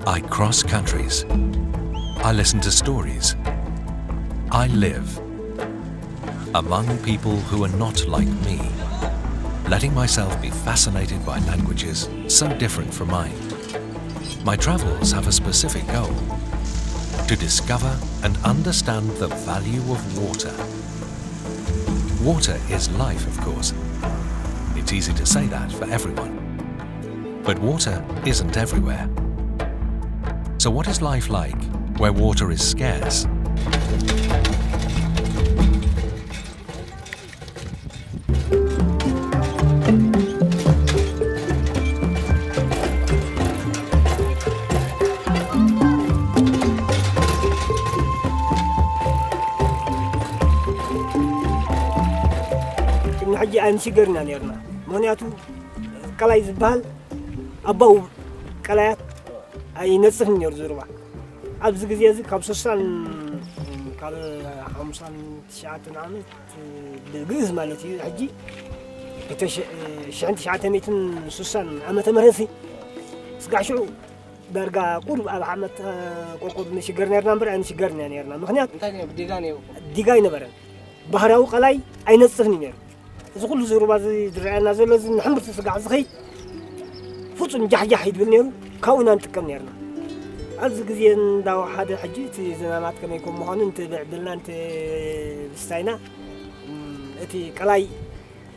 I cross countries. I listen to stories. I live among people who are not like me, letting myself be fascinated by languages so different from mine. My travels have a specific goal: to discover and understand the value of water. Water is life, of course. It's easy to say that for everyone. But water isn't everywhere. So what is life like where water is scarce? حجي أنا شجرنا نيرنا منياتو كلاي زبال أبو كلايات أي نصف نير زربا أبز جزيزي كابسوسان كال خمسان تسعة نعمت بالجز مالتي حجي بتش شنت ساعة ميتن سوسان أما تمرسي سقاشو درجة قرب أبى عمت قرب نشجرنا نيرنا برا نشجرنا نيرنا مخنيات ديجاني نبرا بحراو كلاي أي نصف نير زغل زربا زي درعنا زي لازم نحمر تسقع زخي فوتن جح يدبلنيرو كونا نتكم نيرنا أز جزين داو حدا حجيتي زنامات كم يكون مهون أنت بعدلنا أنت بستاينا أتي كلاي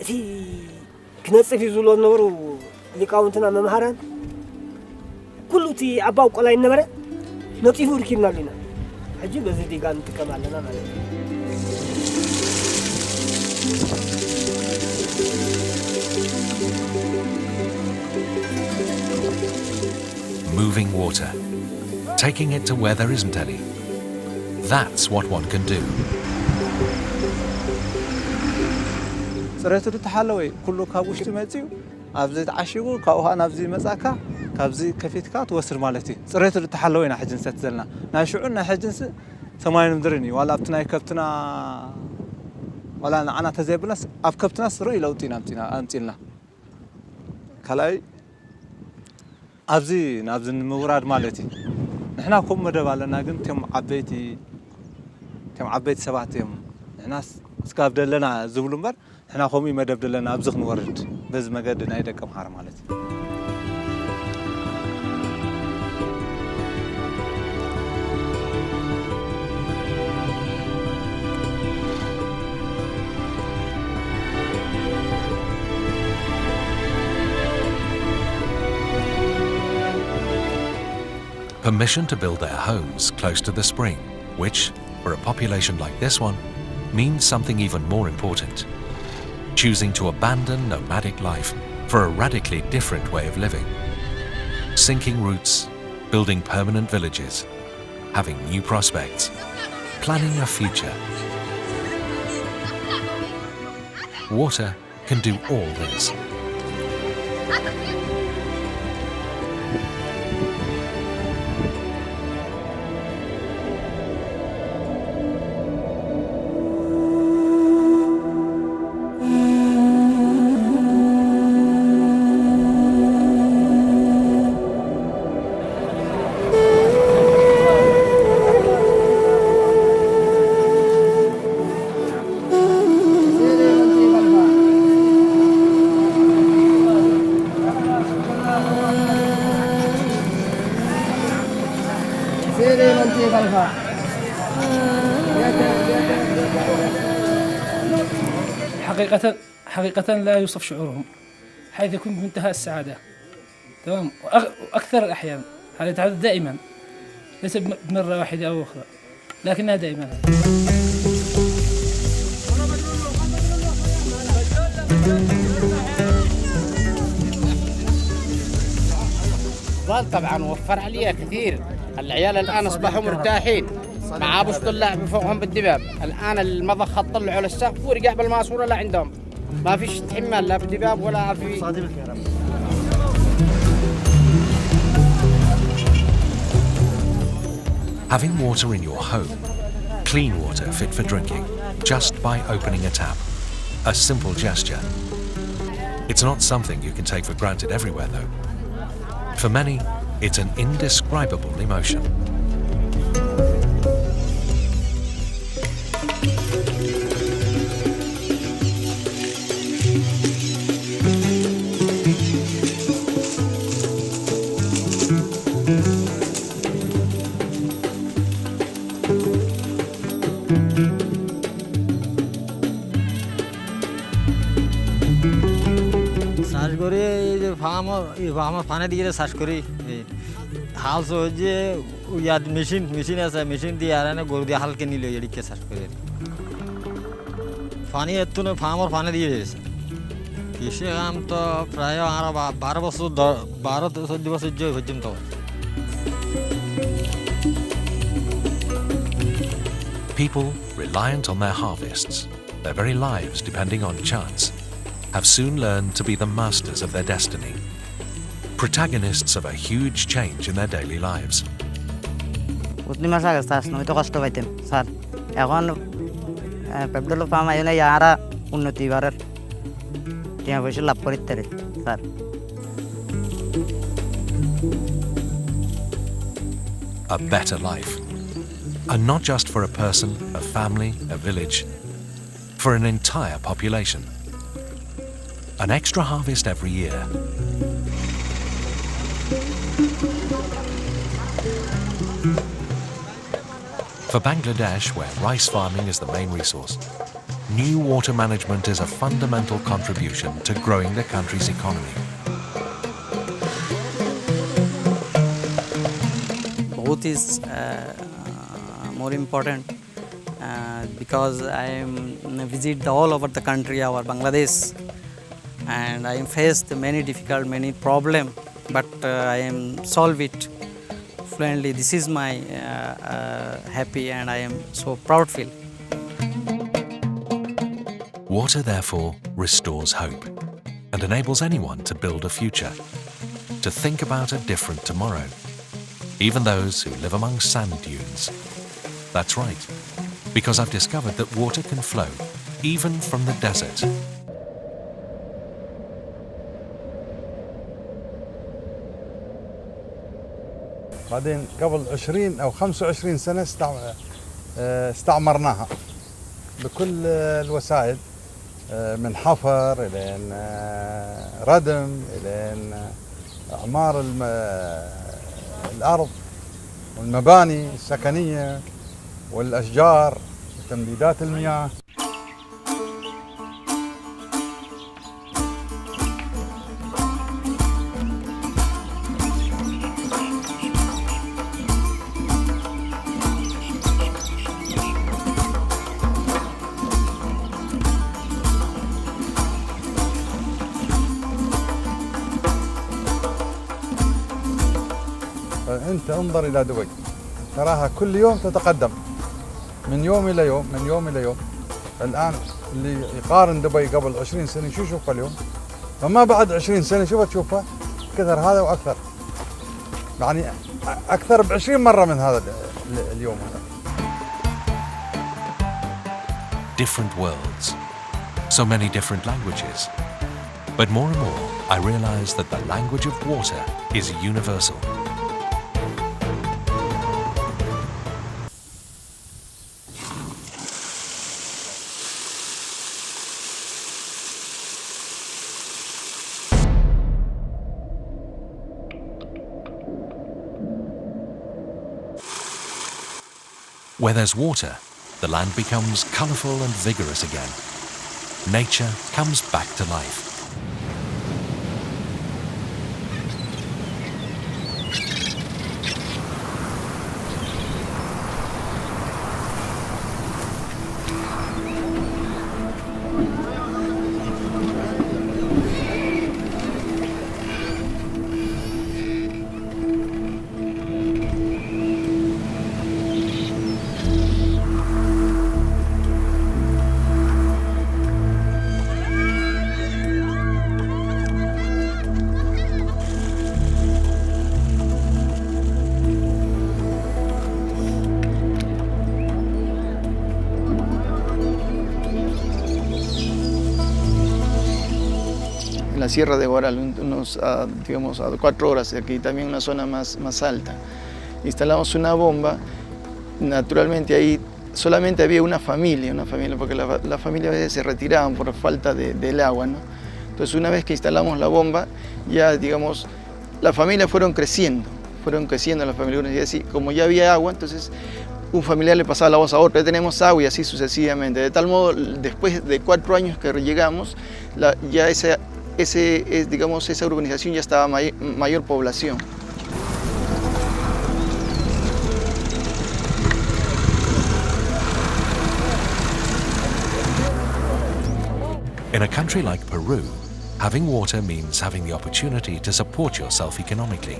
أتي كنص في زلوا نورو اللي كاونتنا ممهران كله تي أباو كلاي نمرة نطيفو ركينا لنا حجي بزيدي كان نتكم علينا Moving water, taking it to where there isn't any. That's what one can do. صرت تحلوي كله كابوش تمتيو أبزيت عشيقو كأوها نبزي مزاكا كابزي كفيتكا توصل مالتي صرت تحلوي نحجن ستزلنا ناشعنا حجن ثمانين مدرني ولا بتنا كبتنا ولا أنا تزيبلس أفكبتنا سروي لو تينا أنتينا كلاي أبزي نابزن موراد مالتي نحنا كم مدة بالنا جن تم عبيت سبعة يوم ناس سكاب دلنا زبلمبر نحنا خمي مدة دلنا أبزخ نورد بس ما قد نايدك كم حرام مالتي Permission to build their homes close to the spring, which, for a population like this one, means something even more important. Choosing to abandon nomadic life for a radically different way of living. Sinking roots, building permanent villages, having new prospects, planning a future. Water can do all this. حقيقة لا يوصف شعورهم حيث يكون بمنتهى السعادة تمام وأكثر الأحيان هذا يتعدد دائما ليس بمرة واحدة أو أخرى لكنها دائما طبعا وفر عليها كثير العيال الآن أصبحوا مرتاحين مع أبو طلع بفوقهم بالدباب الآن المضخة طلعوا للسقف ورجع بالماسورة لا عندهم ما فيش تحمل لا بدباب ولا في. Having water in your home, clean water fit for drinking, just by opening a tap. A simple gesture. It's not something you can take for granted everywhere though. For many, it's an indescribable emotion. চাষ করে এই যে আমার ফানে দিয়ে চাষ করি হাল সহজে ইয়াত মেশিন আছে মেশিন দিয়ে আর এনে গরু দিয়ে হালকে নিলে এদিকে চাষ করে পানি এত না আমার ফানে দিয়ে দিয়েছে কৃষি কাম তো প্রায় আর 12 বছর 12-14 বছর যে পর্যন্ত People reliant on their harvests, their very lives depending on chance, have soon learned to be the masters of their destiny, protagonists of a huge change in their daily lives. প্রতি মাস আগে চাষ নয় তো কষ্ট পাইতেন স্যার এখন পেড্রোলো pump আইনে ইয়ারা উন্নতি বাড়ার টিয়া পয়সা লাভ করিতে sir A better life. And not just for a person, a family, a village, for an entire population. An extra harvest every year. For Bangladesh, where rice farming is the main resource, new water management is a fundamental contribution to growing the country's economy. both is more important because I am visit all over the country our Bangladesh and I am faced many difficult many problem but I am solve it fluently. This is my happy and I am so proud feel. Water, therefore, restores hope and enables anyone to build a future, to think about a different tomorrow, even those who live among sand dunes. That's right, because I've discovered that water can flow even from the desert. بعدين قبل 20 أو 25 سنة استعمرناها بكل الوسائل من حفر إلى ردم إلى إعمار الأرض والمباني السكنية والأشجار وتمديدات المياه. أنت انظر إلى دبي تراها كل يوم تتقدم من يوم إلى يوم من يوم إلى يوم. الآن اللي يقارن دبي قبل 20 سنة شو يشوفها اليوم فما بعد 20 سنة شو بتشوفها كثر هذا وأكثر يعني أكثر ب20 مرة من هذا اليوم هذا. Different worlds, so many different languages. But more and more, I realize that the language of water is universal. Where there's water, the land becomes colourful and vigorous again. Nature comes back to life. la Sierra de Guaral, unos, digamos, a 4 horas de aquí, también una zona más alta. Instalamos una bomba, naturalmente ahí solamente había una familia porque la familia a veces se retiraban por falta del agua, ¿no? Entonces una vez que instalamos la bomba, ya digamos, las familias fueron creciendo las familias, y así, como ya había agua, entonces un familiar le pasaba la voz a otro, ya tenemos agua y así sucesivamente. De tal modo, después de 4 años que llegamos, ya esa urbanización ya estaba mayor población. In a country like Peru, having water means having the opportunity to support yourself economically,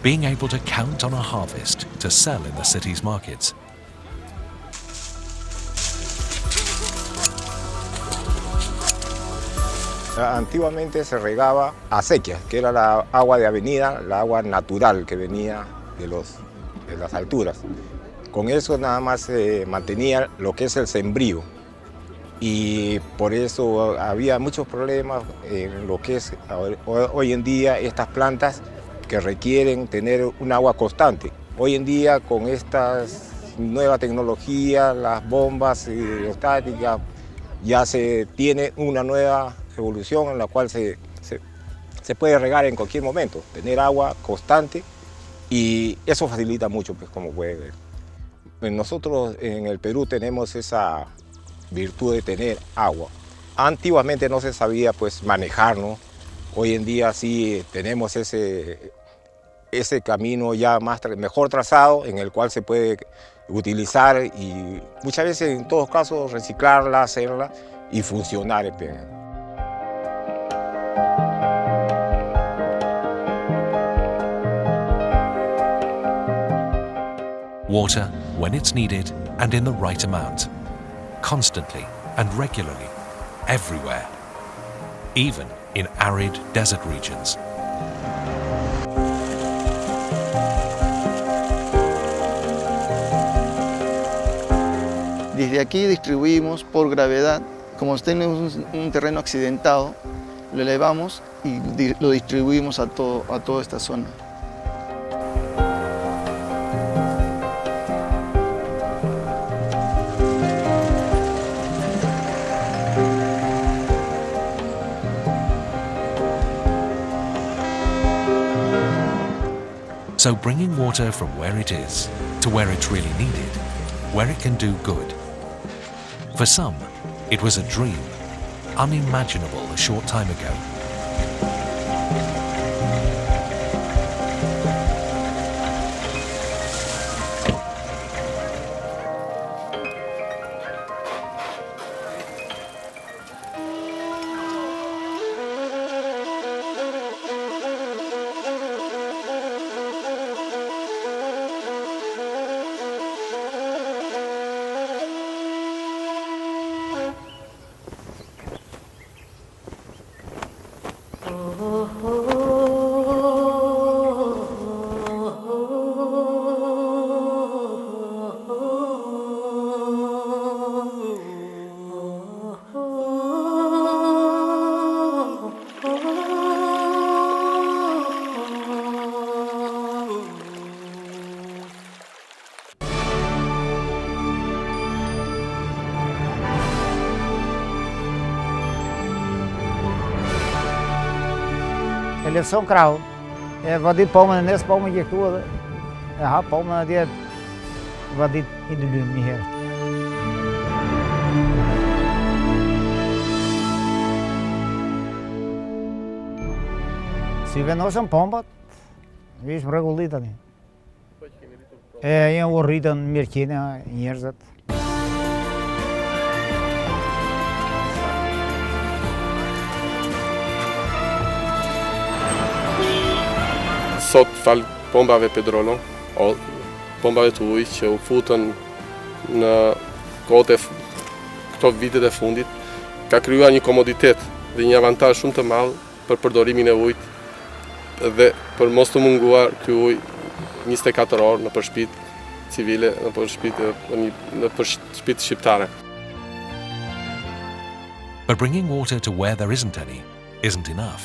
being able to count on a harvest to sell in the city's markets. Antiguamente se regaba a sequía, que era la agua de avenida, la agua natural que venía de las alturas. Con eso nada más se mantenía lo que es el sembrío. Y por eso había muchos problemas en lo que es hoy en día estas plantas que requieren tener un agua constante. Hoy en día con estas nuevas tecnologías, las bombas hidrostáticas, ya se tiene una nueva evolución en la cual se puede regar en cualquier momento, tener agua constante, y eso facilita mucho, pues, como puede ver. Nosotros en el Perú tenemos esa virtud de tener agua. Antiguamente no se sabía, pues, manejar, ¿no? Hoy en día sí tenemos ese camino ya mejor trazado, en el cual se puede utilizar y muchas veces, en todos casos, reciclarla, hacerla y funcionar. Water when it's needed and in the right amount. Constantly and regularly, everywhere, even in arid desert regions. Desde aquí distribuimos por gravedad, como tenemos un terreno accidentado, lo elevamos y lo distribuimos a toda esta zona. So bringing water from where it is to where it's really needed, where it can do good. For some, it was a dream, unimaginable a short time ago. Elecção krau, vad dit palmen näs palmen gick då. Ja, palmen det vad dit i det lumi här. Si venosan pombat, vis regulitani. Я уритан меркина нерзат. Sot fal bombave Pedrollo, o bombave të ujë që u futën në kohët këto vitet e fundit, ka krijuar një komoditet dhe një avantazh shumë të madh për përdorimin e ujit dhe për mos të munguar ky ujë 24 orë në shtëpitë civile, në shtëpitë shqiptare. But bringing water to where there isn't any isn't enough.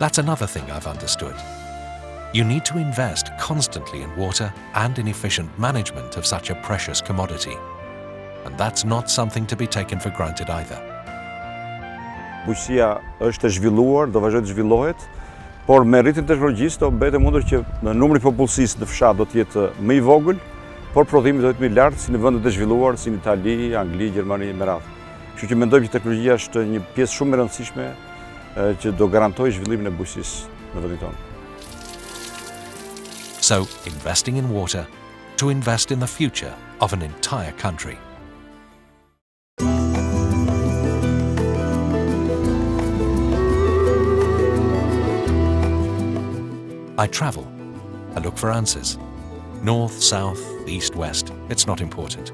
That's another thing I've understood. You need to invest constantly in water and in efficient management of such a precious commodity. And that's not something to be taken for granted either. Bujqësia është e zhvilluar, do vazhdojë të zhvillohet, por me rritjen e teknologjisë do bëhet e mundur që numri i popullsisë në fshat do të jetë më i vogël, por prodhimi do të jetë më i lartë si në vendet e zhvilluar si në Itali, Angli, Gjermani me radhë. Kështu që mendoj që teknologjia është një pjesë shumë e rëndësishme që do garantojë zhvillimin e bujqësisë në vendin tonë. So, investing in water to invest in the future of an entire country. I travel. I look for answers. North, south, east, west, it's not important.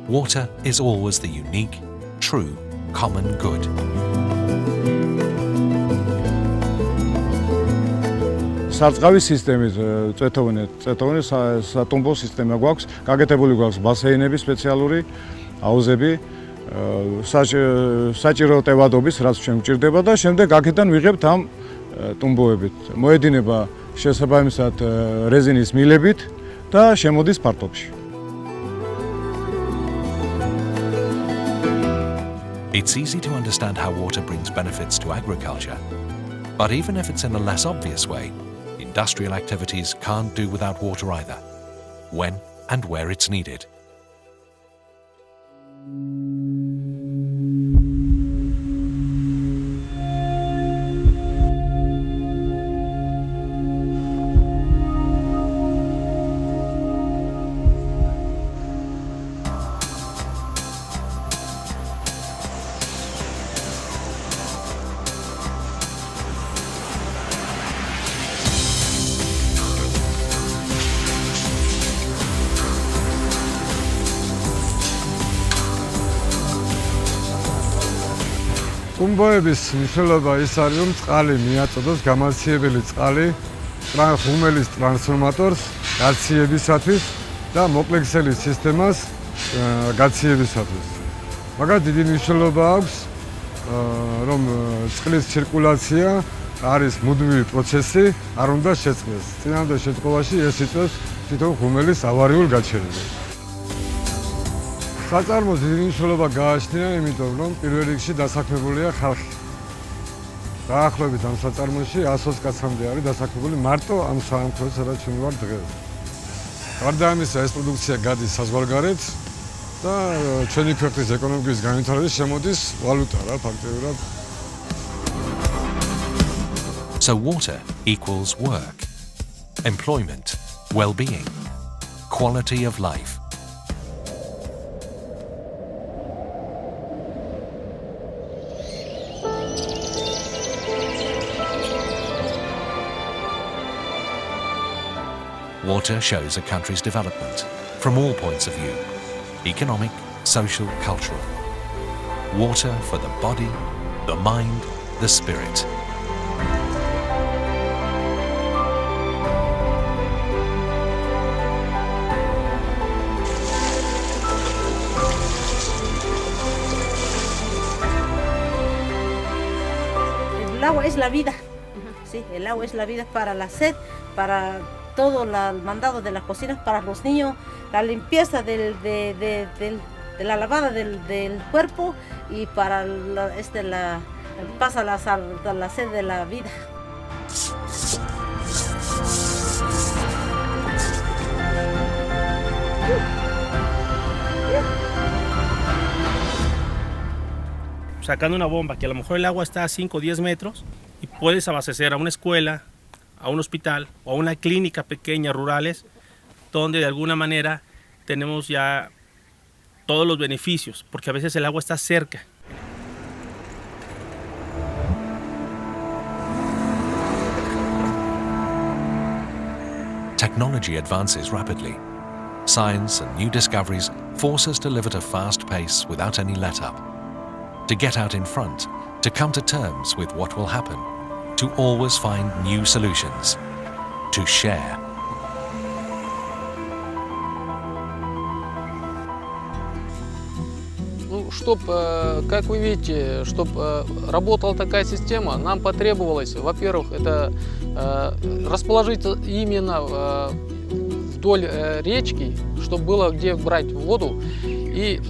Water is always the unique, true, common good. Სარწყავის სისტემის წვეთოვანი სატუმბო სისტემა გვაქვს, გაკეთებული გვაქვს ბასეინები სპეციალური, აუზები, საჭირო ტევადობის, რაც ჩვენ გვჭირდება და შემდეგ აქედან ვიღებთ ამ ტუმბოებით. მოედინება შესაბამისად რეზინის მილებით და შემოდის ფართობში. It's easy to understand how water brings benefits to agriculture, but even if it's in a less obvious way, industrial activities can't do without water either, when and where it's needed. ტუმბოების მნიშვნელობა ის არის, რომ წყალი მიაწოდოს გამაციებელი წყალი ხუმელის ტრანსფორმატორს გაციებისათვის და მოკლექსელის სისტემას გაციებისათვის. მაგას დიდი მნიშვნელობა აქვს, რომ წყლის ცირკულაცია არის მუდმივი პროცესი, არ უნდა შეწყდეს. წინამდე შემთხვევაში ეს იწვევს თვითონ ხუმელის ავარიულ გაჩერებას. საწარმოს დიდი მნიშვნელობა გააჩნია, იმიტომ რომ პირველ რიგში დასაქმებულია ხალხი. დაახლოებით ამ საწარმოში 120 კაცამდე არის დასაქმებული მარტო ამ საამქროს, სადაც ჩვენ ვართ დღეს. გარდა ამისა, ეს პროდუქცია გადის საზღვარგარეთ და ჩვენი ქვეყნის ეკონომიკის განვითარების შემოდის ვალუტა რა ფაქტობრივად. So water equals work, employment, well-being, quality of life. Water shows a country's development from all points of view: economic, social, cultural. Water for the body, the mind, the spirit. El agua es la vida. Sí, el agua es la vida para la sed, para todo el mandado de las cocinas para los niños, la limpieza de la lavada del cuerpo y para pasa la sed de la vida. Sacando una bomba que a lo mejor el agua está a 5 o 10 metros y puedes abastecer a una escuela, a un hospital o a una clínica pequeña rurales donde de alguna manera tenemos ya todos los beneficios, porque a veces el agua está cerca. Technology advances rapidly. Science and new discoveries force us to live at a fast pace without any let-up, to get out in front, to come to terms with what will happen, to always find new solutions, to share. чтобы, как вы видите, чтобы работала такая система, нам потребовалось, во-первых, это расположить именно вдоль речки, чтобы было где брать воду, и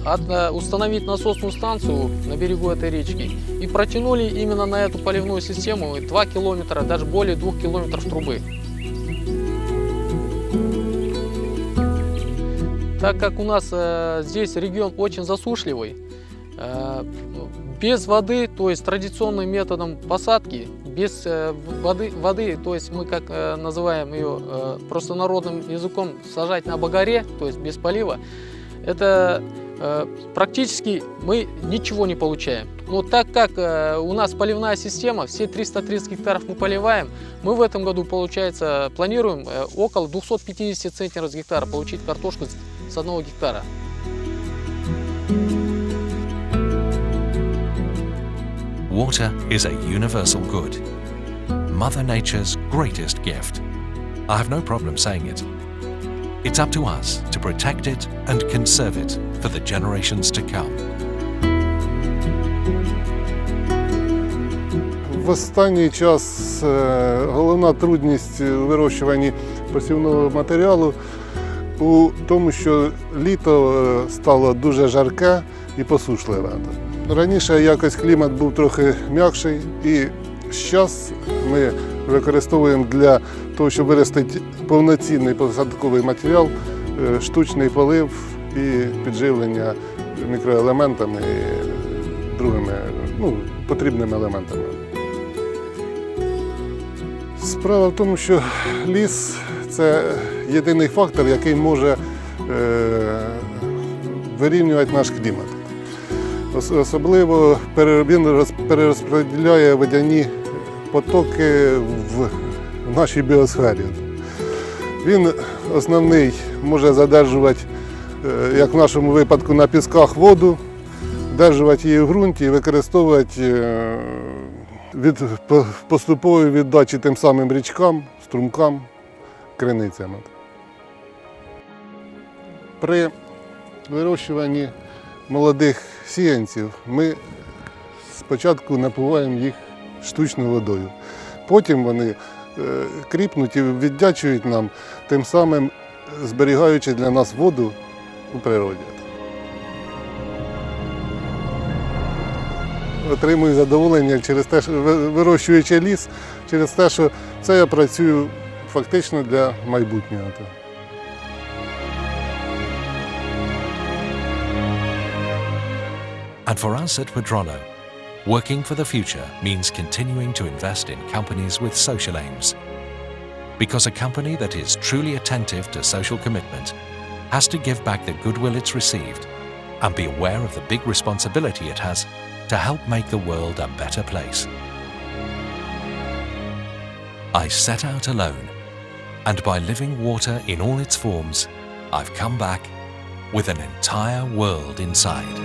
установить насосную станцию на берегу этой речки. И протянули именно на эту поливную систему 2 километра, даже более 2 километров трубы. Так как у нас здесь регион очень засушливый, без воды, то есть традиционным методом посадки, без воды, то есть мы как называем ее простонародным языком сажать на багаре, то есть без полива, это практически мы ничего не получаем. Но так как у нас поливная система, все 330 гектаров мы поливаем, мы в этом году, получается, планируем около 250 центнеров с гектара получить картошку с 1 гектара. Water is a universal good, Mother Nature's greatest gift. I have no problem saying it. It's up to us to protect it and conserve it for the generations to come. В останній час головна трудність у вирощуванні посівного матеріалу у тому, що літо стало дуже жарке і посушливе. Раніше якось клімат був трохи м'якший, і зараз ми використовуємо для того, щоб виростити повноцінний посадковий матеріал, штучний полив і підживлення мікроелементами і другими потрібними елементами. Справа в тому, що ліс – це єдиний фактор, який може вирівнювати наш клімат. Особливо він перерозподіляє водяні потоки в нашій біосфері. Він основний може задержувати, як в нашому випадку, на пісках воду, держувати її в ґрунті і використовувати від поступової віддачі тим самим річкам, струмкам, криницям. При вирощуванні молодих сіянців ми спочатку напуваємо їх штучною водою. Потім вони кріпнуть і віддячують нам, тим самим зберігаючи для нас воду у природі. Отримую задоволення через те, що вирощуючи ліс, через те, що це я працюю фактично для майбутнього. And for us at Pedrollo, working for the future means continuing to invest in companies with social aims. Because a company that is truly attentive to social commitment has to give back the goodwill it's received and be aware of the big responsibility it has to help make the world a better place. I set out alone, and by living water in all its forms, I've come back with an entire world inside.